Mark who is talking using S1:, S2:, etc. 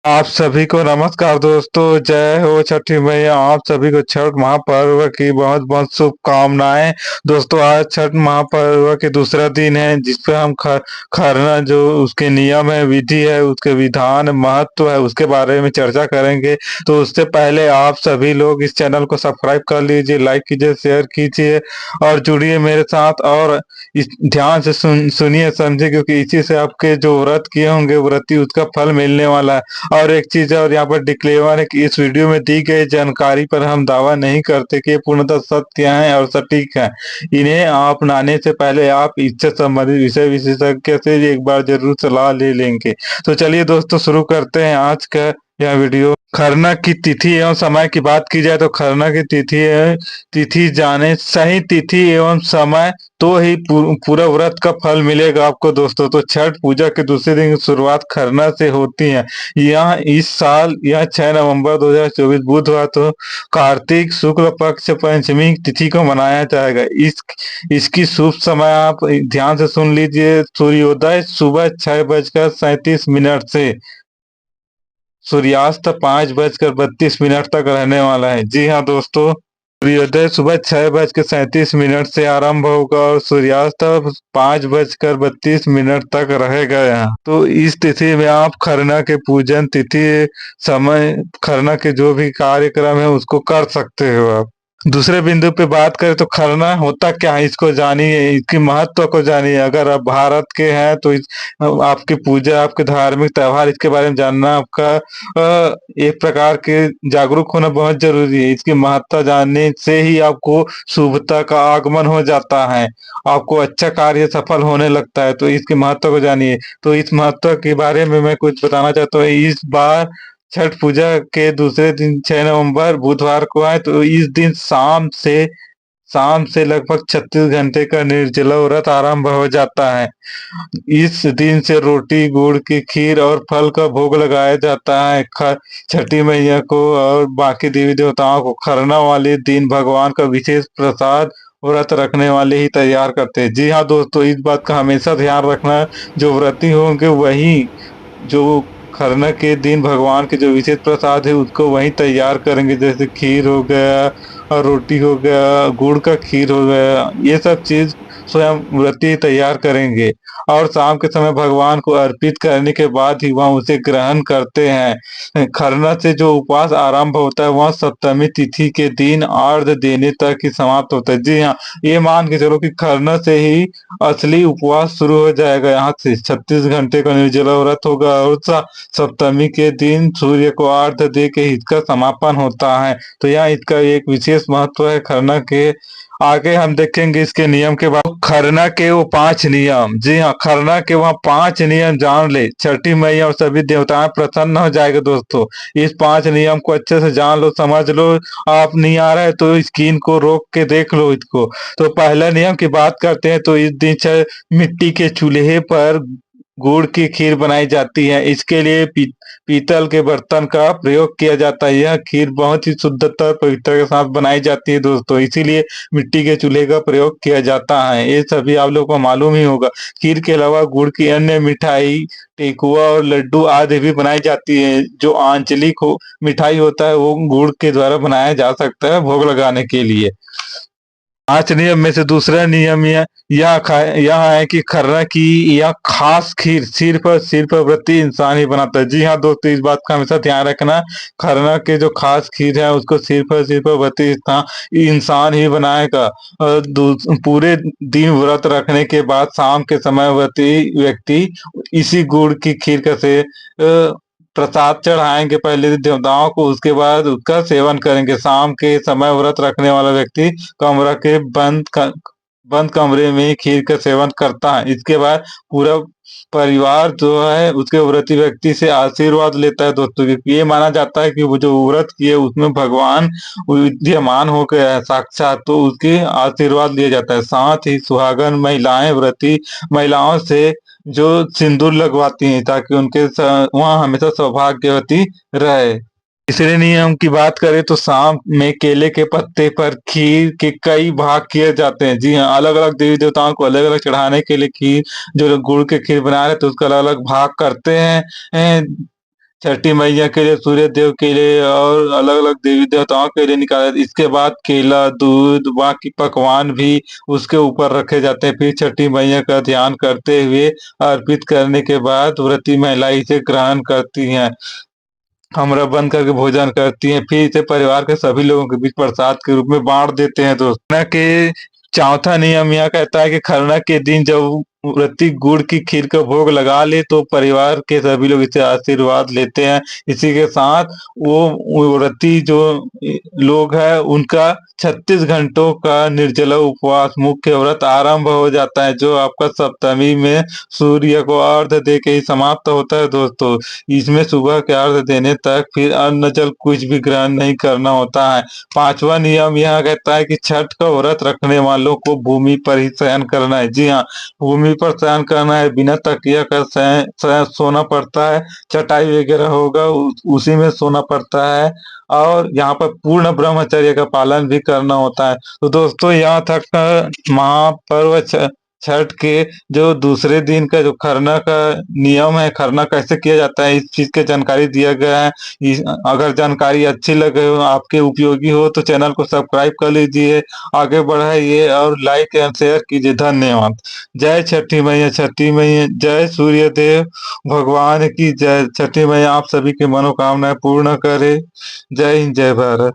S1: आप सभी को नमस्कार दोस्तों। जय हो छठी मैया। आप सभी को छठ महापर्व की बहुत बहुत शुभकामनाएं। दोस्तों, आज छठ महापर्व के दूसरा दिन है जिसपे हम खरना, जो उसके नियम है, विधि है, उसके विधान, महत्व है, उसके बारे में चर्चा करेंगे। तो उससे पहले आप सभी लोग इस चैनल को सब्सक्राइब कर लीजिए, लाइक कीजिए, शेयर कीजिए और जुड़िए मेरे साथ। और ध्यान से सुनिए, समझिए, क्योंकि इसी से आपके जो व्रत किए होंगे व्रती उसका फल मिलने वाला है। और एक चीज है, और यहाँ पर डिक्लेमर है कि इस वीडियो में दी गई जानकारी पर हम दावा नहीं करते कि ये पूर्णतः सत्य है और सटीक है। इन्हें अपनाने से पहले आप इससे संबंधित विषय विशेषज्ञ से एक बार जरूर सलाह ले लेंगे। तो चलिए दोस्तों, शुरू करते हैं आज का यह वीडियो। खरना की तिथि एवं समय की बात की जाए तो खरना की तिथि जाने, सही तिथि एवं समय तो ही पूरा व्रत का फल मिलेगा आपको दोस्तों। तो छठ पूजा के दूसरे दिन की शुरुआत खरना से होती है। यह इस साल यह 6 नवंबर 2024 बुधवार तो कार्तिक शुक्ल पक्ष पंचमी तिथि को मनाया जाएगा। इसकी शुभ समय आप ध्यान से सुन लीजिए। सूर्योदय सुबह 6:37 से सूर्यास्त 5:32 तक रहने वाला है। जी हाँ दोस्तों, सूर्योदय सुबह 6:37 से आरंभ होगा और सूर्यास्त 5:32 तक रहेगा यहाँ। तो इस तिथि में आप खरना के पूजन तिथि समय, खरना के जो भी कार्यक्रम है उसको कर सकते हो आप। दूसरे बिंदु पे बात करें तो खरना होता क्या है, इसको जानिए, इसकी महत्व को जानिए। अगर आप भारत के हैं तो आपकी पूजा, आपके धार्मिक त्योहार, इसके बारे में जानना आपका एक प्रकार के जागरूक होना बहुत जरूरी है। इसकी महत्ता जानने से ही आपको शुभता का आगमन हो जाता है, आपको अच्छा कार्य सफल होने लगता है। तो इसके महत्व को जानिए। तो इस महत्व के बारे में मैं कुछ बताना चाहता हूँ। इस बार छठ पूजा के दूसरे दिन 6 नवंबर बुधवार को है, तो इस दिन शाम से लगभग 36 घंटे का निर्जला व्रत आरंभ हो जाता है। इस दिन से रोटी, गुड़ की खीर और फल का भोग लगाया जाता है छठी मैया को और बाकी देवी देवताओं को। खरना वाले दिन भगवान का विशेष प्रसाद व्रत रखने वाले ही तैयार करते हैं। जी हाँ दोस्तों, इस बात का हमेशा ध्यान रखना, जो व्रती होंगे वही जो खरना के दिन भगवान के जो विशेष प्रसाद है उसको वही तैयार करेंगे। जैसे खीर हो गया और रोटी हो गया, गुड़ का खीर हो गया, ये सब चीज स्वयं व्रती तैयार करेंगे और शाम के समय भगवान को अर्पित करने के बाद ही वह उसे ग्रहण करते हैं। खरना से जो उपवास आरंभ होता है वह सप्तमी तिथि के दिन अर्घ देने तक ही समाप्त होता है। जी हाँ, ये मान के चलो कि खरना से ही असली उपवास शुरू हो जाएगा। यहाँ से 36 घंटे का निर्जला व्रत होगा और सप्तमी के दिन सूर्य को अर्घ दे के इसका समापन होता है। तो यहाँ इसका एक विशेष महत्व है खरना के। आगे हम देखेंगे इसके नियम के बाद। खरना के वो 5 नियम। जी हाँ, खरना के वहाँ 5 नियम जान ले, छठी मैया और सभी देवताएं प्रसन्न हो जाएंगे दोस्तों। इस 5 नियम को अच्छे से जान लो, समझ लो। आप नहीं आ रहा है तो स्क्रीन को रोक के देख लो इसको। तो पहला नियम की बात करते हैं तो इस दिन मिट्टी के चूल्हे पर गुड़ की खीर बनाई जाती है। इसके लिए पीतल के बर्तन का प्रयोग किया जाता है। यह खीर बहुत ही शुद्धता और पवित्रता के साथ बनाई जाती है दोस्तों, इसीलिए मिट्टी के चूल्हे का प्रयोग किया जाता है। ये सभी आप लोगों को मालूम ही होगा। खीर के अलावा गुड़ की अन्य मिठाई, ठेकुआ और लड्डू आदि भी बनाई जाती है। जो आंचलिक मिठाई होता है वो गुड़ के द्वारा बनाया जा सकता है भोग लगाने के लिए। 5 नियम में से दूसरा नियम यह है कि खर्रा की यह खास खीर सिर्फ व्रती इंसान ही बनाता है। जी हाँ दोस्तों, इस बात का हमेशा ध्यान रखना। खरना के जो खास खीर है उसको सिर्फ व्रती इंसान ही बनाएगा। पूरे दिन व्रत रखने के बाद शाम के समय व्रती व्यक्ति इसी गुड़ की खीर का से प्रसाद चढ़ाएंगे पहले देवताओं को, उसके बाद उसका सेवन करेंगे। शाम के समय व्रत रखने वाला व्यक्ति कमरा के बंद कमरे में ही खीर का सेवन करता है। इसके बाद पूरा परिवार जो है उसके व्रती व्यक्ति से आशीर्वाद लेता है दोस्तों, क्योंकि ये माना जाता है कि वो जो व्रत किए उसमें भगवान विद्यमान हो गया है साक्षात, तो उसके आशीर्वाद लिया जाता है। साथ ही सुहागन महिलाएं व्रती महिलाओं से जो सिंदूर लगवाती हैं ताकि उनके वहाँ हमेशा सौभाग्यवती रहे। तीसरे नियम की बात करें तो शाम में केले के पत्ते पर खीर के कई भाग किए जाते हैं। जी हाँ, अलग अलग देवी देवताओं को अलग अलग चढ़ाने के लिए खीर, जो लोग गुड़ के खीर बना रहे तो उसका अलग अलग भाग करते हैं। छठी मैया के लिए, सूर्य देव के लिए और अलग-अलग देवी देवताओं के लिए निकाला जाता है। इसके बाद केला, दूध, बाकी पकवान भी उसके ऊपर रखे जाते हैं। फिर छठी मैया का ध्यान करते हुए अर्पित करने के बाद व्रती महिलाएं इसे ग्रहण करती हैं। कमरा बंद करके भोजन करती हैं, फिर इसे परिवार के सभी लोगों के बीच प्रसाद के रूप में बाँट देते हैं दोस्त। खरना के चौथा नियम यह कहता है कि खरना के दिन जब व्रती गुड़ की खीर का भोग लगा ले तो परिवार के सभी लोग इससे आशीर्वाद लेते हैं। इसी के साथ वो व्रती जो लोग हैं उनका 36 घंटों का निर्जला उपवास मुख्य व्रत आरंभ हो जाता है, जो आपका सप्तमी में सूर्य को अर्घ्य दे के ही समाप्त होता है दोस्तों। इसमें सुबह के अर्घ्य देने तक फिर अन्न जल कुछ भी ग्रहण नहीं करना होता है। पांचवा नियम यह कहता है कि छठ का व्रत रखने वालों को भूमि पर ही शयन करना है। जी हाँ, भूमि पर शयन करना है, बिना तकिया का सोना पड़ता है। चटाई वगैरह होगा उसी में सोना पड़ता है और यहाँ पर पूर्ण ब्रह्मचर्य का पालन भी करना होता है। तो दोस्तों यहाँ तक महापर्व छठ के जो दूसरे दिन का जो खरना का नियम है, खरना कैसे किया जाता है, इस चीज की जानकारी दिया गया है। अगर जानकारी अच्छी लगे हो, आपके उपयोगी हो तो चैनल को सब्सक्राइब कर लीजिए, आगे बढ़ाइए और लाइक एंड शेयर कीजिए। धन्यवाद। जय छठी मैया, छठी मैया, जय सूर्य देव भगवान की जय। छठी मैया आप सभी की मनोकामनाएं पूर्ण करे। जय हिंद, जय भारत।